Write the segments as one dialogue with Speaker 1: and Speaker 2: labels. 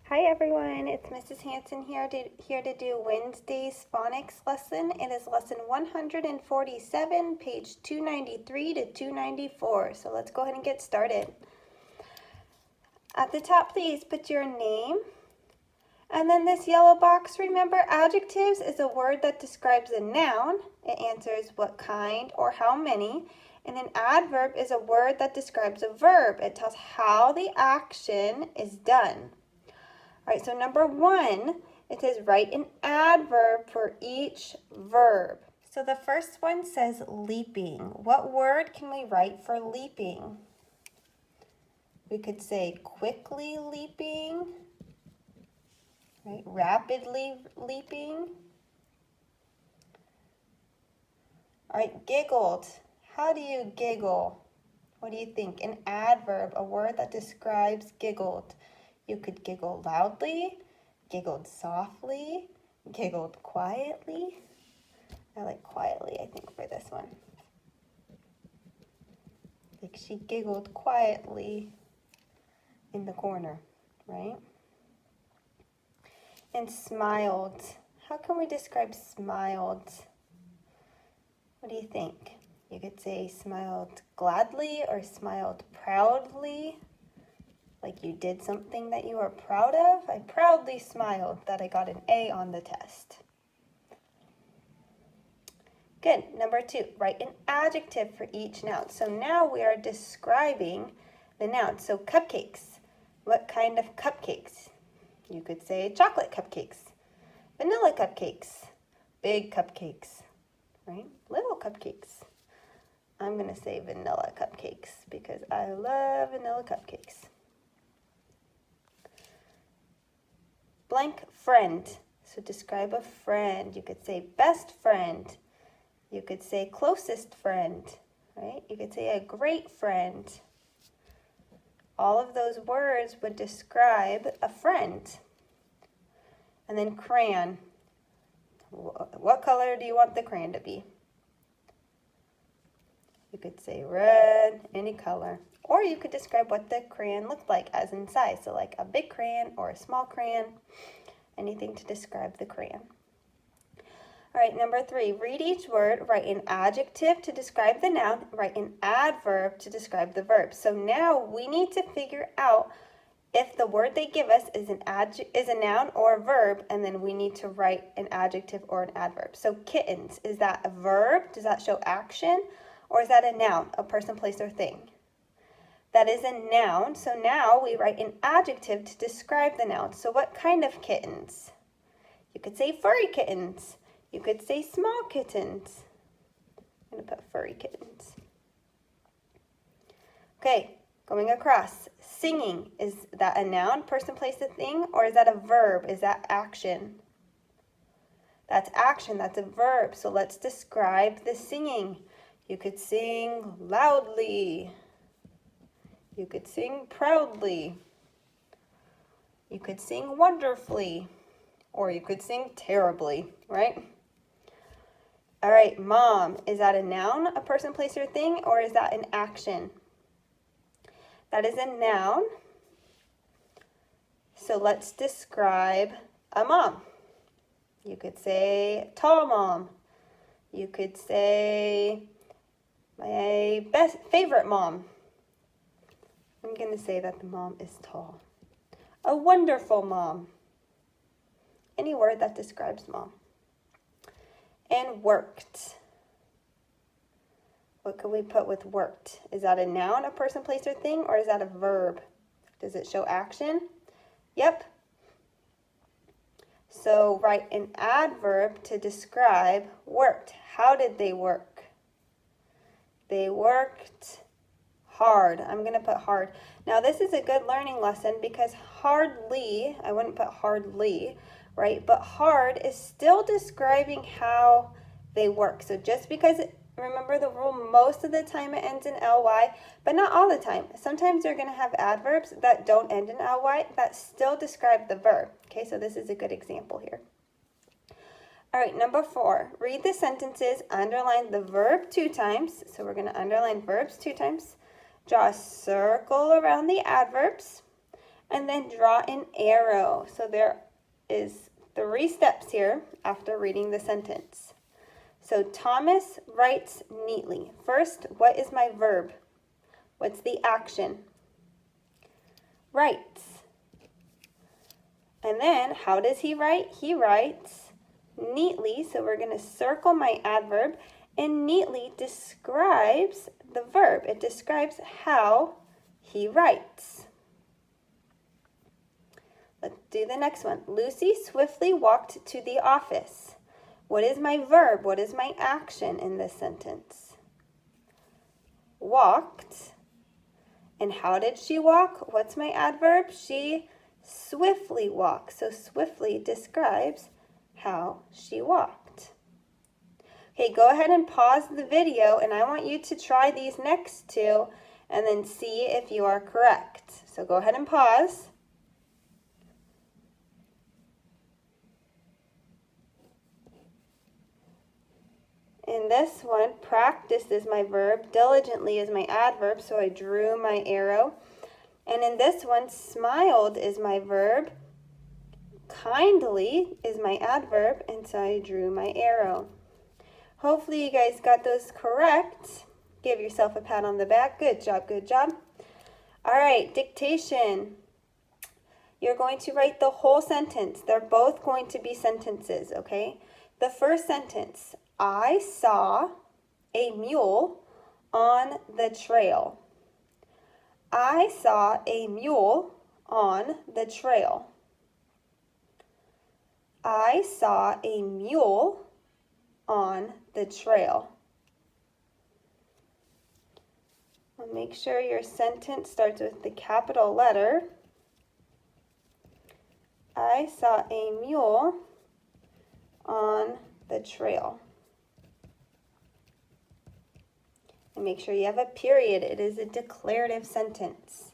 Speaker 1: Hi everyone, it's Mrs. Hanson here to do Wednesday's phonics lesson. It is lesson 147, page 293 to 294. So let's go ahead and get started. At the top, please put your name. And then this yellow box, remember adjectives is a word that describes a noun. It answers what kind or how many. And an adverb is a word that describes a verb. It tells how the action is done. All right, so number 1, it says write an adverb for each verb. So the first one says leaping. What word can we write for leaping? We could say quickly leaping, right? Rapidly leaping. All right, giggled. How do you giggle? What do you think? An adverb, a word that describes giggled. You could giggle loudly, giggled softly, giggled quietly. I like quietly, I think, for this one. Like she giggled quietly in the corner, right? And smiled. How can we describe smiled? What do you think? You could say smiled gladly or smiled proudly. Like you did something that you are proud of. I proudly smiled that I got an A on the test. Good. Number 2, write an adjective for each noun. So now we are describing the noun. So cupcakes. What kind of cupcakes? You could say chocolate cupcakes, vanilla cupcakes, big cupcakes, right? Little cupcakes. I'm going to say vanilla cupcakes because I love vanilla cupcakes. Blank friend. So describe a friend. You could say best friend. You could say closest friend, right? You could say a great friend. All of those words would describe a friend. And then crayon. What color do you want the crayon to be? You could say red, any color. Or you could describe what the crayon looked like as in size. So like a big crayon or a small crayon. Anything to describe the crayon. All right, number 3, read each word, write an adjective to describe the noun, write an adverb to describe the verb. So now we need to figure out if the word they give us is a noun or a verb, and then we need to write an adjective or an adverb. So kittens, is that a verb? Does that show action? Or is that a noun, a person, place, or thing? That is a noun, so now we write an adjective to describe the noun. So what kind of kittens? You could say furry kittens. You could say small kittens. I'm going to put furry kittens. Okay, going across. Singing, is that a noun, person, place, a thing, or is that a verb? Is that action? That's action, that's a verb. So let's describe the singing. You could sing loudly. You could sing proudly. You could sing wonderfully. Or you could sing terribly, right? All right, mom, is that a noun, a person, place, or thing, or is that an action? That is a noun. So let's describe a mom. You could say tall mom. You could say my favorite mom. I'm going to say that the mom is tall. A wonderful mom. Any word that describes mom. And worked. What could we put with worked? Is that a noun, a person, place, or thing, or is that a verb? Does it show action? Yep. So write an adverb to describe worked. How did they work? They worked hard. I'm going to put hard. Now this is a good learning lesson because hardly, I wouldn't put hardly, right? But hard is still describing how they work. So just because, remember the rule, most of the time it ends in ly, but not all the time. Sometimes you're going to have adverbs that don't end in ly that still describe the verb. Okay, so this is a good example here. All right, number 4, read the sentences, underline the verb 2 times. So we're going to underline verbs 2 times. Draw a circle around the adverbs. and then draw an arrow. So there is 3 steps here after reading the sentence. So Thomas writes neatly. First, what is my verb? What's the action? Writes. And then, how does he write? He writes neatly, so we're going to circle my adverb, and neatly describes the verb. It describes how he writes. Let's do the next one. Lucy swiftly walked to the office. What is my verb? What is my action in this sentence? Walked. And how did she walk? What's my adverb? She swiftly walked. So swiftly describes how she walked. Okay, go ahead and pause the video, and I want you to try these next 2 and then see if you are correct. So go ahead and pause. In this one, practiced is my verb, diligently is my adverb, so I drew my arrow. And in this one, smiled is my verb, kindly is my adverb, and so I drew my arrow. Hopefully you guys got those correct. Give yourself a pat on the back. Good job, good job. All right, dictation. You're going to write the whole sentence. They're both going to be sentences, okay? The first sentence, I saw a mule on the trail. I saw a mule on the trail. I saw a mule on the trail. Well, make sure your sentence starts with the capital letter. I saw a mule on the trail. And make sure you have a period. It is a declarative sentence.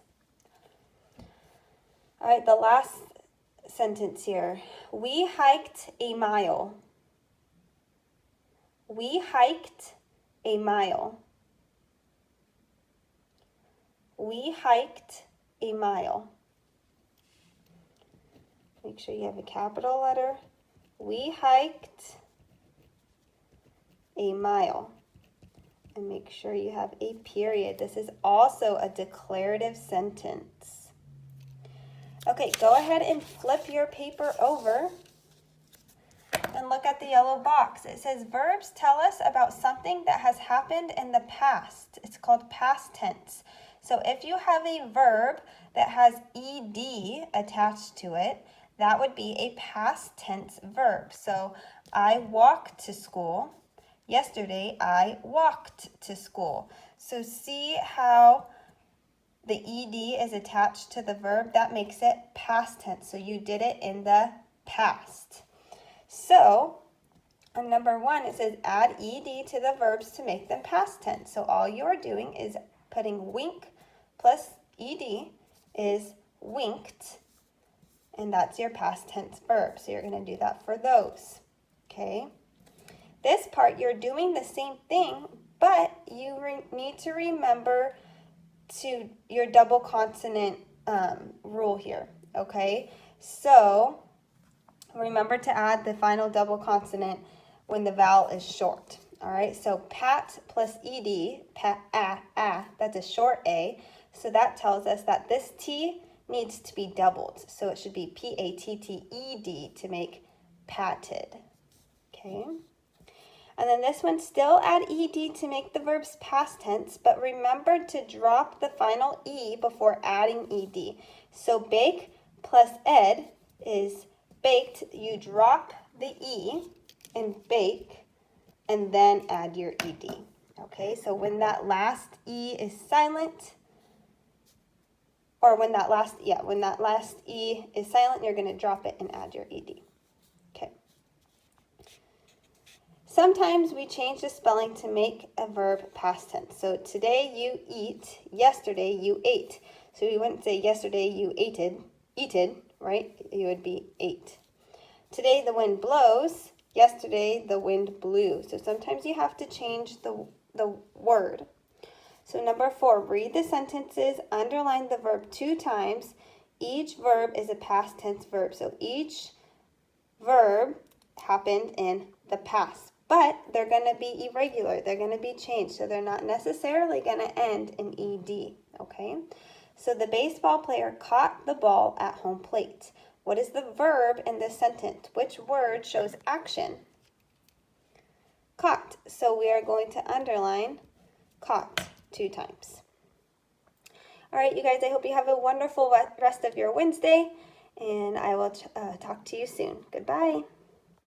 Speaker 1: All right, the last sentence here. We hiked a mile. We hiked a mile. We hiked a mile. Make sure you have a capital letter. We hiked a mile. And make sure you have a period. This is also a declarative sentence. Okay, go ahead and flip your paper over and look at the yellow box. It says verbs tell us about something that has happened in the past. It's called past tense. So if you have a verb that has ed attached to it, that would be a past tense verb. So I walked to school. Yesterday, I walked to school. So see how the ed is attached to the verb? That makes it past tense. So you did it in the past. So on number 1, it says add ed to the verbs to make them past tense. So all you are doing is putting wink plus ed is winked. And that's your past tense verb. So you're going to do that for those. Okay. This part, you're doing the same thing, but you need to remember to your double consonant rule here, okay? So remember to add the final double consonant when the vowel is short, all right? So pat plus ed, pat, that's a short a, so that tells us that this T needs to be doubled. So it should be P-A-T-T-E-D to make patted, okay? And then this one, still add ed to make the verbs past tense, but remember to drop the final e before adding ed. So bake plus ed is baked. You drop the e in bake and then add your ed. Okay, so when that last e is silent, or when that last e is silent, you're going to drop it and add your ed. Okay. Sometimes we change the spelling to make a verb past tense. So today you eat, yesterday you ate. So you wouldn't say yesterday you eated, right? You would be ate. Today the wind blows, yesterday the wind blew. So sometimes you have to change the word. So number 4, read the sentences, underline the verb 2 times. each verb is a past tense verb. So each verb happened in the past, but they're going to be irregular. They're going to be changed. So they're not necessarily going to end in ed, okay? So the baseball player caught the ball at home plate. What is the verb in this sentence? Which word shows action? Caught. So we are going to underline caught 2 times. All right, you guys, I hope you have a wonderful rest of your Wednesday, and I will talk to you soon. Goodbye.